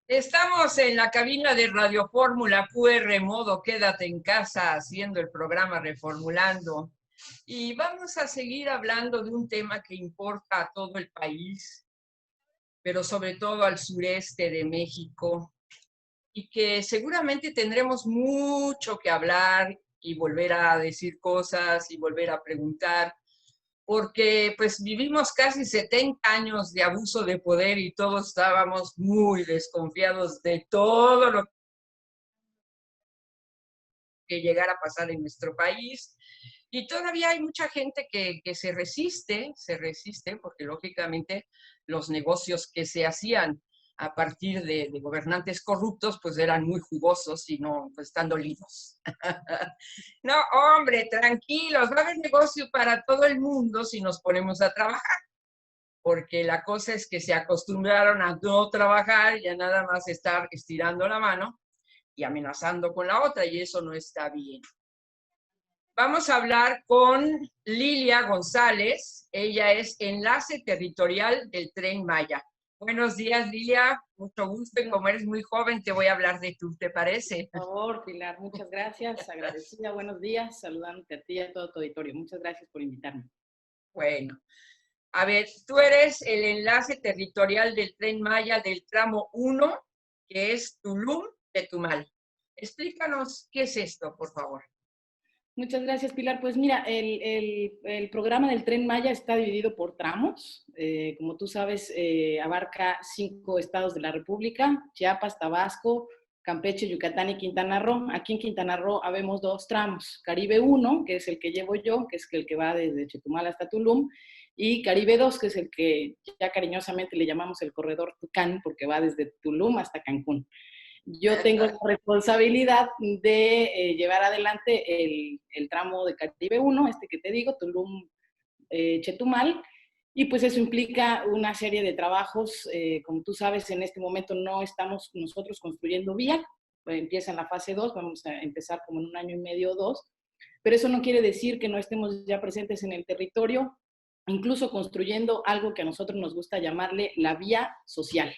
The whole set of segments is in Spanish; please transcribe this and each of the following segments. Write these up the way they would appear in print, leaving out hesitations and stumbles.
Estamos en la cabina de Radio Fórmula QR modo Quédate en casa haciendo el programa Reformulando y vamos a seguir hablando de un tema que importa a todo el país, pero sobre todo al sureste de México y que seguramente tendremos mucho que hablar y volver a decir cosas y volver a preguntar, porque pues vivimos casi 70 años de abuso de poder y todos estábamos muy desconfiados de todo lo que llegara a pasar en nuestro país. Y todavía hay mucha gente que se resiste, porque lógicamente los negocios que se hacían a partir de gobernantes corruptos, pues eran muy jugosos y no, pues están dolidos. No, hombre, tranquilos, va a haber negocio para todo el mundo si nos ponemos a trabajar, porque la cosa es que se acostumbraron a no trabajar y a nada más estar estirando la mano y amenazando con la otra, y eso no está bien. Vamos a hablar con Lilia González. Ella es enlace territorial del Tren Maya. Buenos días, Lilia. Mucho gusto. Y como eres muy joven, te voy a hablar de tú, ¿te parece? Por favor, Pilar, muchas gracias. Agradecida, buenos días. Saludándote a ti y a todo tu auditorio. Muchas gracias por invitarme. Bueno, a ver, tú eres el enlace territorial del Tren Maya del tramo 1, que es Tulum-Chetumal. Explícanos qué es esto, por favor. Muchas gracias, Pilar. Pues mira, el programa del Tren Maya está dividido por tramos. Como tú sabes, abarca 5 estados de la República: Chiapas, Tabasco, Campeche, Yucatán y Quintana Roo. Aquí en Quintana Roo habemos 2 tramos: Caribe 1, que es el que llevo yo, que es el que va desde Chetumal hasta Tulum, y Caribe 2, que es el que ya cariñosamente le llamamos el corredor Tucán, porque va desde Tulum hasta Cancún. Yo tengo la responsabilidad de llevar adelante el tramo de Caribe 1, este que te digo, Tulum-Chetumal, y pues eso implica una serie de trabajos. Como tú sabes, en este momento no estamos nosotros construyendo vía, empieza en la fase 2, vamos a empezar como en 1 año y medio o 2, pero eso no quiere decir que no estemos ya presentes en el territorio, incluso construyendo algo que a nosotros nos gusta llamarle la vía social.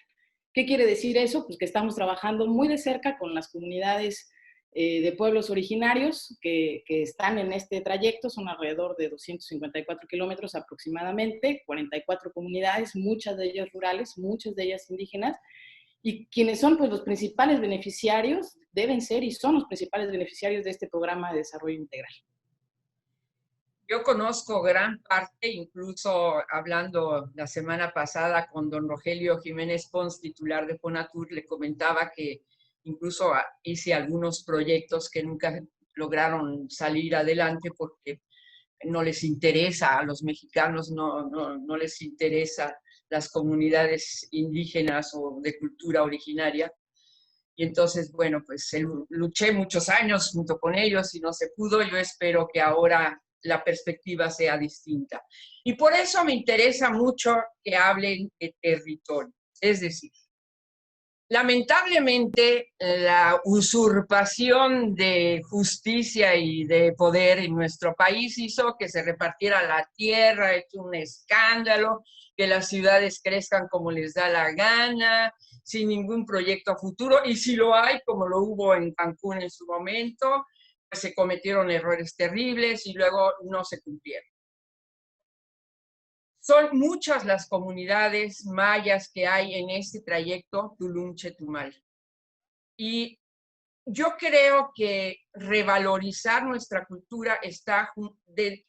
¿Qué quiere decir eso? Pues que estamos trabajando muy de cerca con las comunidades de pueblos originarios que están en este trayecto. Son alrededor de 254 kilómetros aproximadamente, 44 comunidades, muchas de ellas rurales, muchas de ellas indígenas, y quienes son pues los principales beneficiarios, deben ser y son los principales beneficiarios de este programa de desarrollo integral. Yo conozco gran parte, incluso hablando la semana pasada con don Rogelio Jiménez Pons, titular de Fonatur, le comentaba que incluso hice algunos proyectos que nunca lograron salir adelante porque no les interesa a los mexicanos, no les interesa las comunidades indígenas o de cultura originaria. Y entonces, bueno, pues luché muchos años junto con ellos y no se pudo. Yo espero que ahora la perspectiva sea distinta. Y por eso me interesa mucho que hablen de territorio. Es decir, lamentablemente la usurpación de justicia y de poder en nuestro país hizo que se repartiera la tierra, hecho un escándalo, que las ciudades crezcan como les da la gana, sin ningún proyecto futuro, y si lo hay, como lo hubo en Cancún en su momento, pues se cometieron errores terribles y luego no se cumplieron. Son muchas las comunidades mayas que hay en este trayecto Tulum-Chetumal. Y yo creo que revalorizar nuestra cultura está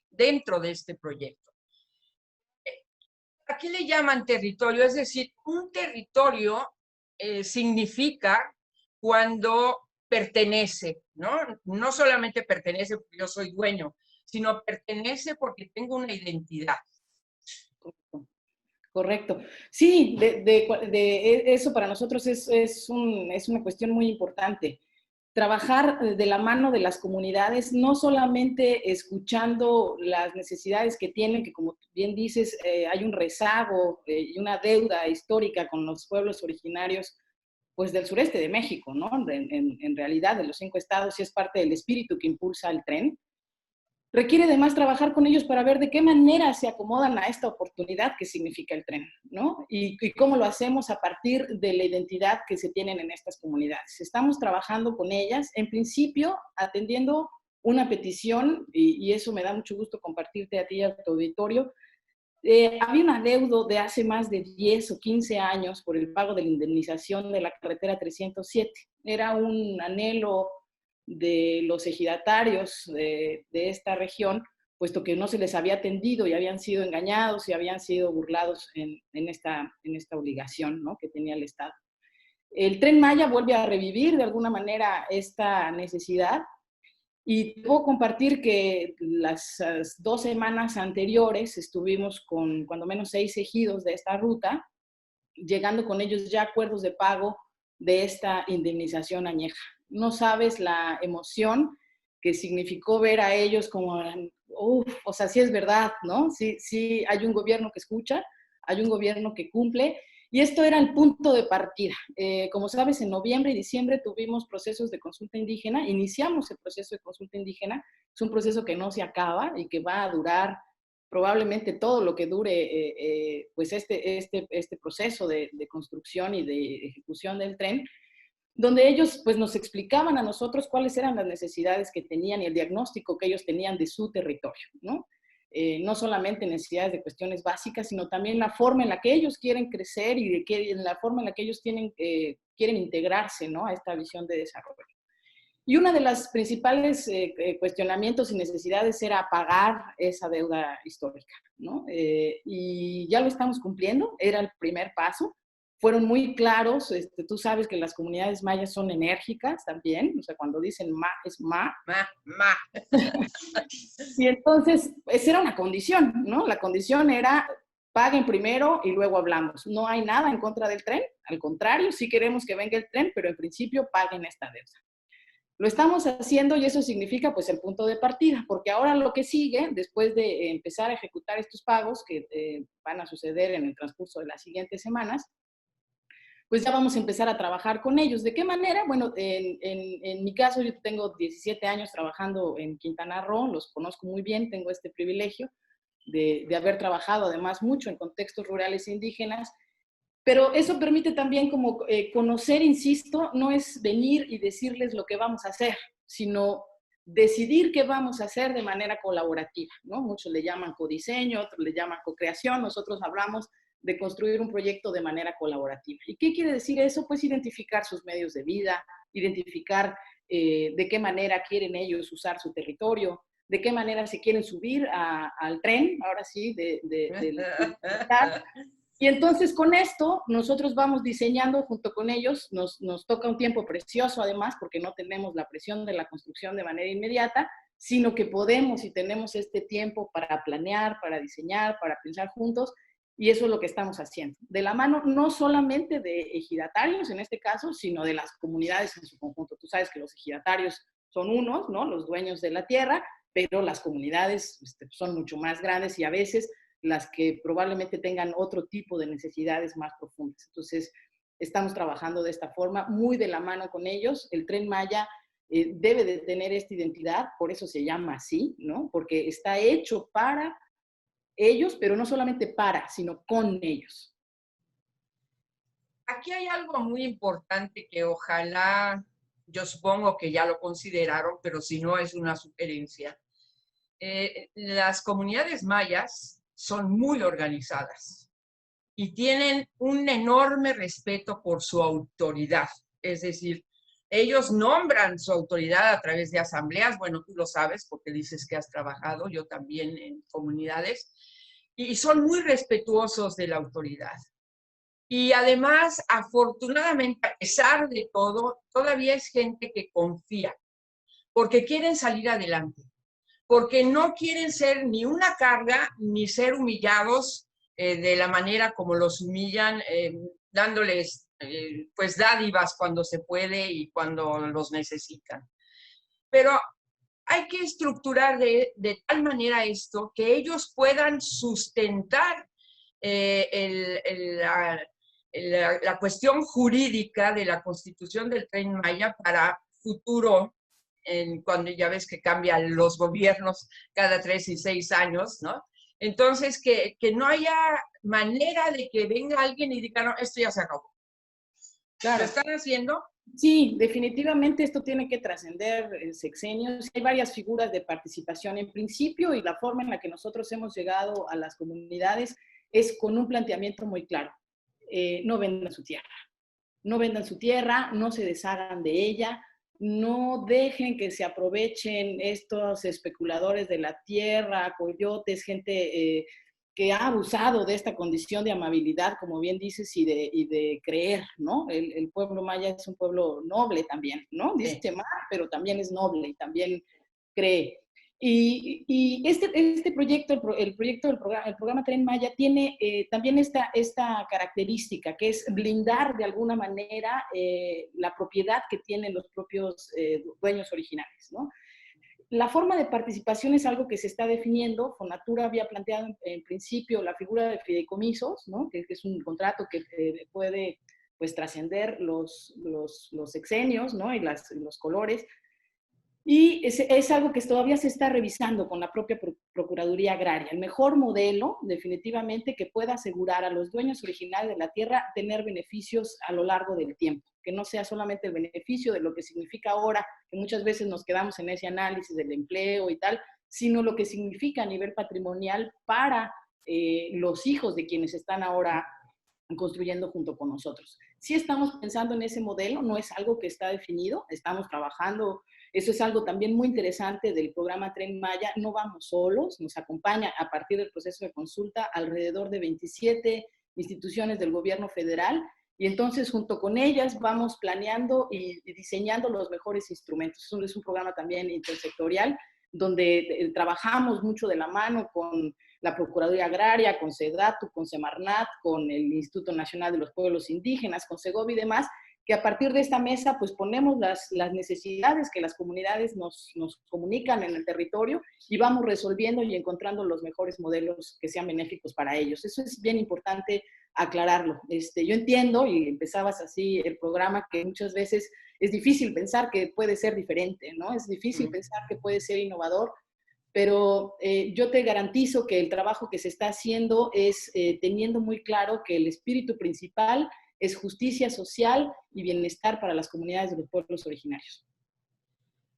dentro de este proyecto. ¿A qué le llaman territorio? Es decir, un territorio significa cuando pertenece, ¿no? No solamente pertenece porque yo soy dueño, sino pertenece porque tengo una identidad. Correcto. Sí, eso para nosotros es una cuestión muy importante. Trabajar de la mano de las comunidades, no solamente escuchando las necesidades que tienen, que como bien dices, hay un rezago y una deuda histórica con los pueblos originarios pues del sureste de México, ¿no? En realidad, de los 5 estados, sí es parte del espíritu que impulsa el tren. requiere además trabajar con ellos para ver de qué manera se acomodan a esta oportunidad que significa el tren, ¿no? Y cómo lo hacemos a partir de la identidad que se tienen en estas comunidades. Estamos trabajando con ellas, en principio atendiendo una petición, y eso me da mucho gusto compartirte a ti y a tu auditorio. Había un adeudo de hace más de 10 o 15 años por el pago de la indemnización de la carretera 307. Era un anhelo de los ejidatarios de esta región, puesto que no se les había atendido y habían sido engañados y habían sido burlados en esta obligación, ¿no?, que tenía el Estado. El Tren Maya vuelve a revivir de alguna manera esta necesidad, y puedo compartir que las 2 semanas anteriores estuvimos con cuando menos 6 ejidos de esta ruta, llegando con ellos ya a acuerdos de pago de esta indemnización añeja. No sabes la emoción que significó ver a ellos como, o sea, sí es verdad, ¿no? Sí, sí hay un gobierno que escucha, hay un gobierno que cumple, y esto era el punto de partida. Como sabes, en noviembre y diciembre tuvimos procesos de consulta indígena, iniciamos el proceso de consulta indígena, es un proceso que no se acaba y que va a durar probablemente todo lo que dure pues este proceso de construcción y de ejecución del tren, donde ellos pues nos explicaban a nosotros cuáles eran las necesidades que tenían y el diagnóstico que ellos tenían de su territorio, ¿no? No solamente necesidades de cuestiones básicas, sino también la forma en la que ellos quieren crecer y la forma en la que ellos quieren integrarse, ¿no?, a esta visión de desarrollo. Y una de las principales cuestionamientos y necesidades era pagar esa deuda histórica, ¿no? Y ya lo estamos cumpliendo, era el primer paso. Fueron muy claros, tú sabes que las comunidades mayas son enérgicas también, o sea, cuando dicen ma, es ma. Ma, ma. Y entonces, esa era una condición, ¿no? La condición era, paguen primero y luego hablamos. No hay nada en contra del tren, al contrario, sí queremos que venga el tren, pero en principio paguen esta deuda. Lo estamos haciendo y eso significa pues el punto de partida, porque ahora lo que sigue, después de empezar a ejecutar estos pagos que van a suceder en el transcurso de las siguientes semanas, pues ya vamos a empezar a trabajar con ellos. ¿De qué manera? Bueno, en mi caso yo tengo 17 años trabajando en Quintana Roo, los conozco muy bien, tengo este privilegio de haber trabajado además mucho en contextos rurales e indígenas, pero eso permite también como conocer, insisto, no es venir y decirles lo que vamos a hacer, sino decidir qué vamos a hacer de manera colaborativa, ¿no? Muchos le llaman codiseño, otros le llaman co-creación, nosotros hablamos de construir un proyecto de manera colaborativa. ¿Y qué quiere decir eso? Pues identificar sus medios de vida, identificar de qué manera quieren ellos usar su territorio, de qué manera se quieren subir al tren, ahora sí, del y entonces con esto nosotros vamos diseñando junto con ellos, nos toca un tiempo precioso además porque no tenemos la presión de la construcción de manera inmediata, sino que podemos y tenemos este tiempo para planear, para diseñar, para pensar juntos, y eso es lo que estamos haciendo. De la mano no solamente de ejidatarios en este caso, sino de las comunidades en su conjunto. Tú sabes que los ejidatarios son unos, ¿no?, los dueños de la tierra, pero las comunidades son mucho más grandes y a veces las que probablemente tengan otro tipo de necesidades más profundas. Entonces, estamos trabajando de esta forma, muy de la mano con ellos. El Tren Maya debe de tener esta identidad, por eso se llama así, ¿no? Porque está hecho para ellos, pero no solamente para, sino con ellos. Aquí hay algo muy importante que ojalá, yo supongo que ya lo consideraron, pero si no es una sugerencia. Las comunidades mayas son muy organizadas y tienen un enorme respeto por su autoridad. Es decir, ellos nombran su autoridad a través de asambleas. Bueno, tú lo sabes porque dices que has trabajado, yo también en comunidades, y son muy respetuosos de la autoridad. Y además, afortunadamente, a pesar de todo, todavía es gente que confía, porque quieren salir adelante, porque no quieren ser ni una carga, ni ser humillados de la manera como los humillan, dándoles pues dádivas cuando se puede y cuando los necesitan. Pero hay que estructurar de tal manera esto que ellos puedan sustentar la cuestión jurídica de la constitución del Tren Maya para futuro cuando ya ves que cambian los gobiernos cada 3 y 6 años, ¿no? Entonces, que no haya manera de que venga alguien y diga, no, esto ya se acabó. Claro. ¿Lo están haciendo? Sí, definitivamente esto tiene que trascender sexenios. Hay varias figuras de participación en principio y la forma en la que nosotros hemos llegado a las comunidades es con un planteamiento muy claro. No vendan su tierra. No vendan su tierra, no se deshagan de ella, no dejen que se aprovechen estos especuladores de la tierra, coyotes, gente que ha abusado de esta condición de amabilidad, como bien dices, y de creer, ¿no? El pueblo maya es un pueblo noble también, ¿no? Dice sí, más, pero también es noble y también cree. Y este proyecto, el programa Tren Maya, tiene también esta característica, que es blindar de alguna manera la propiedad que tienen los propios dueños originales, ¿no? La forma de participación es algo que se está definiendo. Fonatura había planteado en principio la figura de fideicomisos, ¿no? Que es un contrato que puede pues trascender los sexenios, ¿no? Y los colores. Y es algo que todavía se está revisando con la propia Procuraduría Agraria. El mejor modelo, definitivamente, que pueda asegurar a los dueños originales de la tierra tener beneficios a lo largo del tiempo, que no sea solamente el beneficio de lo que significa ahora, que muchas veces nos quedamos en ese análisis del empleo y tal, sino lo que significa a nivel patrimonial para los hijos de quienes están ahora construyendo junto con nosotros. Sí estamos pensando en ese modelo, no es algo que está definido, estamos trabajando. Eso es algo también muy interesante del programa Tren Maya. No vamos solos, nos acompaña a partir del proceso de consulta alrededor de 27 instituciones del gobierno federal y entonces junto con ellas vamos planeando y diseñando los mejores instrumentos. Es un programa también intersectorial donde trabajamos mucho de la mano con la Procuraduría Agraria, con SEDATU, con Semarnat, con el Instituto Nacional de los Pueblos Indígenas, con Segovi y demás, que a partir de esta mesa pues ponemos las necesidades que las comunidades nos comunican en el territorio y vamos resolviendo y encontrando los mejores modelos que sean benéficos para ellos. Eso es bien importante aclararlo. Yo entiendo, y empezabas así el programa, que muchas veces es difícil pensar que puede ser diferente, ¿no? Es difícil pensar que puede ser innovador, pero yo te garantizo que el trabajo que se está haciendo es teniendo muy claro que el espíritu principal es justicia social y bienestar para las comunidades de los pueblos originarios.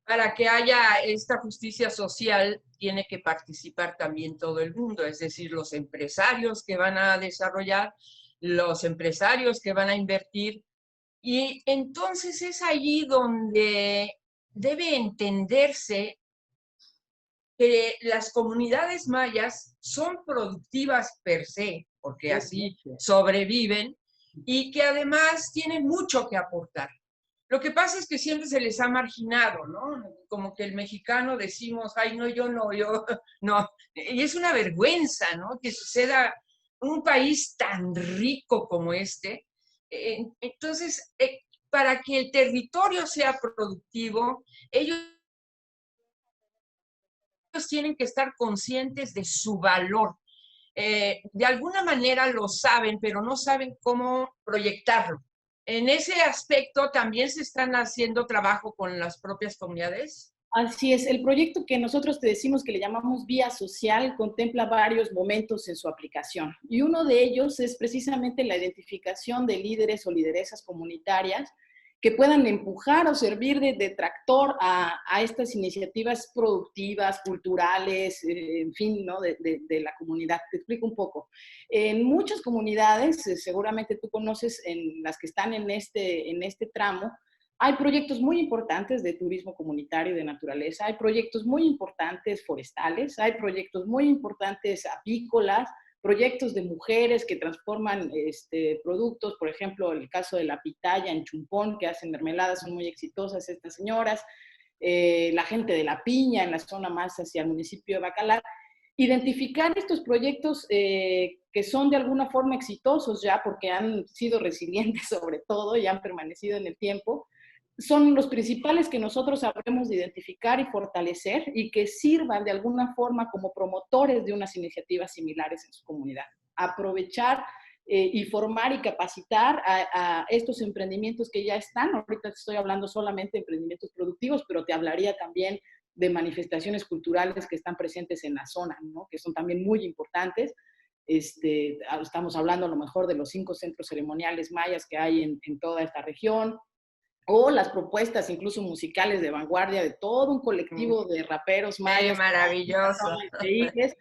Para que haya esta justicia social, tiene que participar también todo el mundo, es decir, los empresarios que van a desarrollar, los empresarios que van a invertir, y entonces es allí donde debe entenderse que las comunidades mayas son productivas per se, porque así sobreviven, y que además tienen mucho que aportar. Lo que pasa es que siempre se les ha marginado, ¿no? Como que el mexicano decimos, ay, no, yo no, yo no. Y es una vergüenza, ¿no? Que suceda en un país tan rico como este. Entonces, para que el territorio sea productivo, ellos tienen que estar conscientes de su valor. De alguna manera lo saben, pero no saben cómo proyectarlo. En ese aspecto también se están haciendo trabajo con las propias comunidades. Así es, el proyecto que nosotros te decimos que le llamamos Vía Social contempla varios momentos en su aplicación y uno de ellos es precisamente la identificación de líderes o lideresas comunitarias que puedan empujar o servir de tractor a estas iniciativas productivas, culturales, en fin, ¿no? de la comunidad. Te explico un poco. En muchas comunidades, seguramente tú conoces en las que están en este tramo, hay proyectos muy importantes de turismo comunitario de naturaleza, hay proyectos muy importantes forestales, hay proyectos muy importantes apícolas, proyectos de mujeres que transforman productos, por ejemplo, el caso de la pitaya en Chumpón, que hacen mermeladas, son muy exitosas estas señoras, la gente de la piña en la zona más hacia el municipio de Bacalar. Identificar estos proyectos que son de alguna forma exitosos ya porque han sido resilientes sobre todo y han permanecido en el tiempo, son los principales que nosotros sabremos identificar y fortalecer y que sirvan de alguna forma como promotores de unas iniciativas similares en su comunidad. Aprovechar y formar y capacitar a estos emprendimientos que ya están. Ahorita te estoy hablando solamente de emprendimientos productivos, pero te hablaría también de manifestaciones culturales que están presentes en la zona, ¿no? Que son también muy importantes. Estamos hablando a lo mejor de los 5 centros ceremoniales mayas que hay en toda esta región, o las propuestas incluso musicales de vanguardia de todo un colectivo de raperos ¡Qué mayas que maravilloso! son increíbles.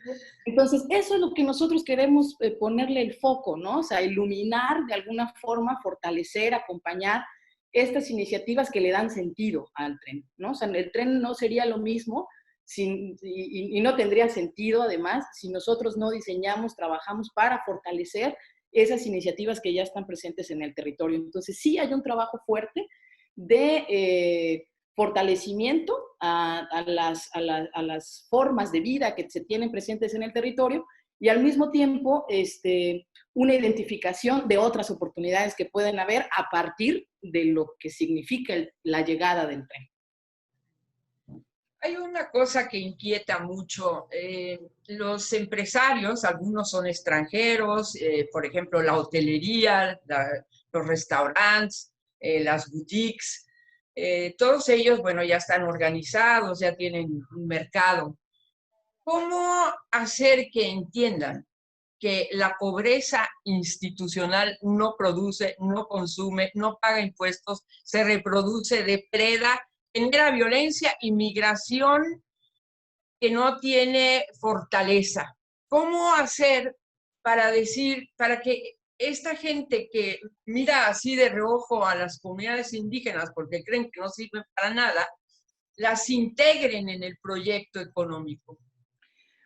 Entonces, eso es lo que nosotros queremos ponerle el foco, ¿no? O sea, iluminar de alguna forma, fortalecer, acompañar estas iniciativas que le dan sentido al tren, ¿no? O sea, el tren no sería lo mismo y no tendría sentido, además, si nosotros no diseñamos, trabajamos para fortalecer esas iniciativas que ya están presentes en el territorio. Entonces, sí hay un trabajo fuerte de fortalecimiento a las formas de vida que se tienen presentes en el territorio y al mismo tiempo una identificación de otras oportunidades que pueden haber a partir de lo que significa la llegada del tren. Hay una cosa que inquieta mucho. Los empresarios, algunos son extranjeros, por ejemplo, la hotelería, los restaurantes, las boutiques, todos ellos, bueno, ya están organizados, ya tienen un mercado. ¿Cómo hacer que entiendan que la pobreza institucional no produce, no consume, no paga impuestos, se reproduce, depreda, genera violencia y migración que no tiene fortaleza? ¿Cómo hacer para decir, para que esta gente que mira así de reojo a las comunidades indígenas porque creen que no sirven para nada, las integren en el proyecto económico?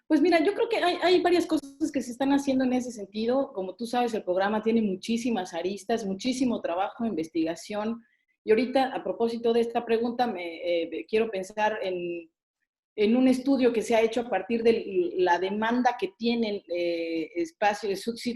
Pues mira, yo creo que hay varias cosas que se están haciendo en ese sentido. Como tú sabes, el programa tiene muchísimas aristas, muchísimo trabajo de investigación. Y ahorita, a propósito de esta pregunta, quiero pensar en un estudio que se ha hecho a partir de la demanda que tienen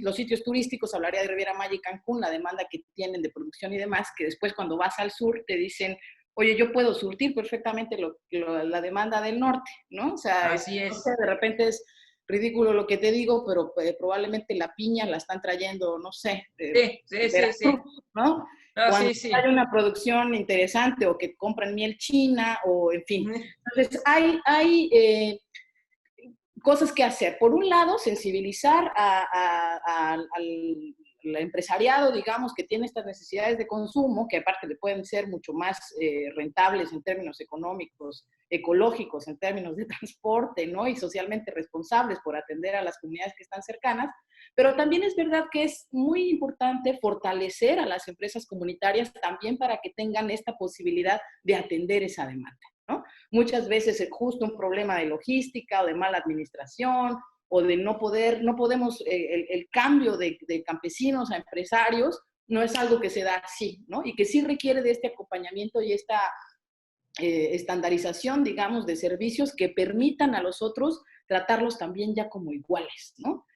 los sitios turísticos, hablaría de Riviera Maya y Cancún, la demanda que tienen de producción y demás, que después cuando vas al sur te dicen, oye, yo puedo surtir perfectamente la demanda del norte, ¿no? O sea, Así no es. sé, de repente es ridículo lo que te digo, pero probablemente la piña la están trayendo, no sé, Sí, sí, de sí, sí. Veracruz, ¿no? No, Cuando sí, sí. hay una producción interesante o que compran miel china o en fin. Entonces, hay cosas que hacer. Por un lado, sensibilizar al empresariado, digamos, que tiene estas necesidades de consumo, que aparte le pueden ser mucho más rentables en términos económicos, ecológicos, en términos de transporte, ¿no? Y socialmente responsables por atender a las comunidades que están cercanas. Pero también es verdad que es muy importante fortalecer a las empresas comunitarias también para que tengan esta posibilidad de atender esa demanda, ¿no? Muchas veces es justo un problema de logística o de mala administración o de no podemos, el cambio de campesinos a empresarios no es algo que se da así, ¿no? Y que sí requiere de este acompañamiento y esta estandarización, digamos, de servicios que permitan a los otros tratarlos también ya como iguales, ¿no?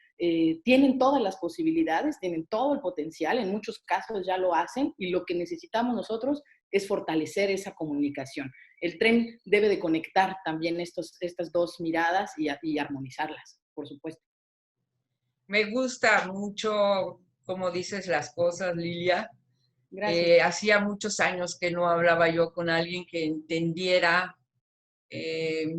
Tienen todas las posibilidades, tienen todo el potencial, en muchos casos ya lo hacen y lo que necesitamos nosotros es fortalecer esa comunicación. El tren debe de conectar también estas dos miradas y armonizarlas, por supuesto. Me gusta mucho cómo dices las cosas, Lilia. Gracias. Hacía muchos años que no hablaba yo con alguien que entendiera eh,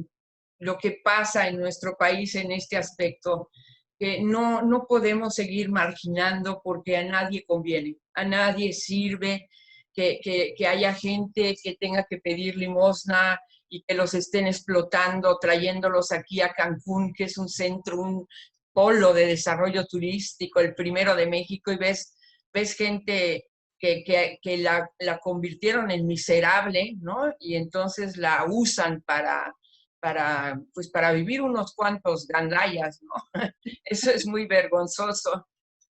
lo que pasa en nuestro país en este aspecto, que no podemos seguir marginando porque a nadie conviene, a nadie sirve que haya gente que tenga que pedir limosna y que los estén explotando, trayéndolos aquí a Cancún, que es un centro, un polo de desarrollo turístico, el primero de México, y ves gente que la convirtieron en miserable, ¿no? Y entonces la usan pues para vivir unos cuantos gandallas, ¿no? Eso es muy vergonzoso.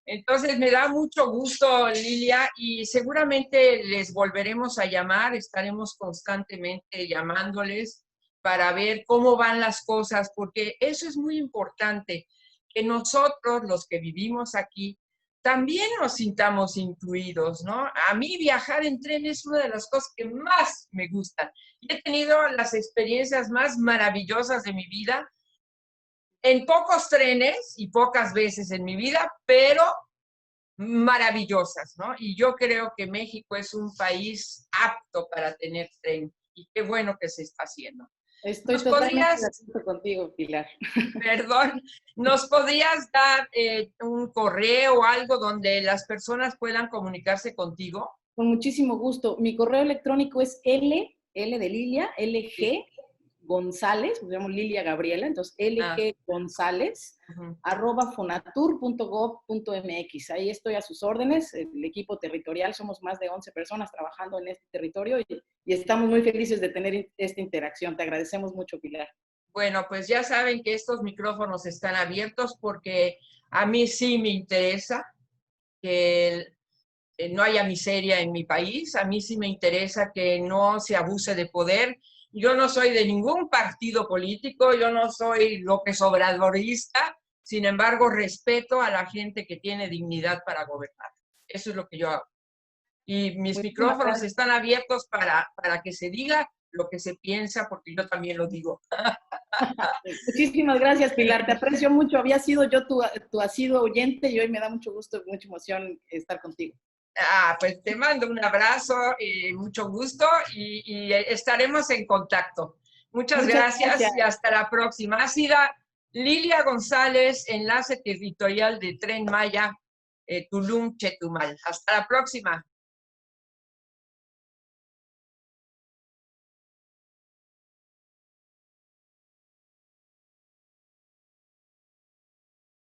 Entonces me da mucho gusto, Lilia, y seguramente les volveremos a llamar, estaremos constantemente llamándoles para ver cómo van las cosas, porque eso es muy importante, que nosotros, los que vivimos aquí, también nos sintamos incluidos, ¿no? A mí viajar en tren es una de las cosas que más me gustan. Y he tenido las experiencias más maravillosas de mi vida en pocos trenes y pocas veces en mi vida, pero maravillosas, ¿no? Y yo creo que México es un país apto para tener tren y qué bueno que se está haciendo. Estoy ¿Nos totalmente de podrías, acuerdo contigo, Pilar. perdón, nos podrías dar un correo o algo donde las personas puedan comunicarse contigo? Con muchísimo gusto. Mi correo electrónico es L de Lilia, Sí. LG González, nos llamo Lilia Gabriela, entonces Ah, LG González, uh-huh. @fonatur.gov.mx. Ahí estoy a sus órdenes. El equipo territorial, somos más de 11 personas trabajando en este territorio y estamos muy felices de tener esta interacción. Te agradecemos mucho, Pilar. Bueno, pues ya saben que estos micrófonos están abiertos porque a mí sí me interesa que no haya miseria en mi país, a mí sí me interesa que no se abuse de poder. Yo no soy de ningún partido político, yo no soy López Obradorista, sin embargo respeto a la gente que tiene dignidad para gobernar. Eso es lo que yo hago. Y mis Muchísimas micrófonos gracias. están abiertos para que se diga lo que se piensa, porque yo también lo digo. Muchísimas gracias, Pilar. Te aprecio mucho. Había sido yo tu asiduo oyente y hoy me da mucho gusto, mucha emoción estar contigo. Pues te mando un abrazo y mucho gusto y estaremos en contacto. Muchas Muchas gracias gracias. y hasta la próxima. Ha sido Lilia González, enlace territorial de Tren Maya, Tulum, Chetumal. Hasta la próxima.